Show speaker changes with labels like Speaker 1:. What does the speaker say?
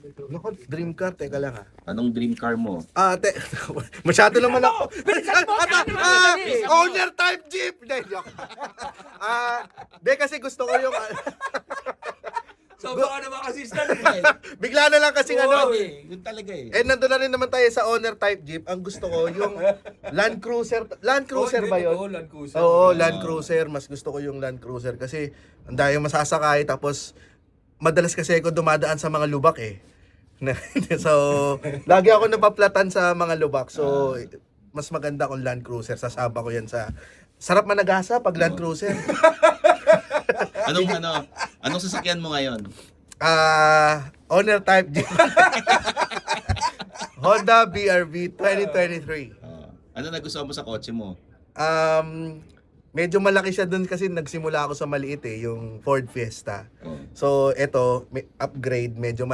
Speaker 1: Naku, dream car, teka lang ha.
Speaker 2: Anong dream car mo?
Speaker 1: Masyado naman ako.
Speaker 3: Bilisan mo!
Speaker 1: Owner type jeep! Hindi, joke. Hindi kasi gusto ko yung...
Speaker 3: Sobra ka naman assistant.
Speaker 1: Bigla na lang kasi
Speaker 2: Yun talaga eh.
Speaker 1: nandun na rin naman tayo sa owner type jeep. Ang gusto ko yung Land Cruiser. Land Cruiser ba yun?
Speaker 3: Oo, Land Cruiser.
Speaker 1: Oo, Land Cruiser. Mas gusto ko yung Land Cruiser kasi ang dami masasakay. Tapos, madalas kasi ako dumadaan sa mga lubak eh. So, lagi ako napaplatan sa mga lubak. So, mas maganda kung Land Cruiser. Sasaba ko yan sa... Sarap managasa pag Land Cruiser.
Speaker 2: Anong sasakyan mo ngayon?
Speaker 1: Owner type jeep. Honda BRV 2023.
Speaker 2: Ano nagustuhan mo sa kotse mo?
Speaker 1: Medyo malaki siya dun kasi nagsimula ako sa maliit eh, yung Ford Fiesta.
Speaker 2: Oh.
Speaker 1: So, ito, may upgrade, medyo malaki.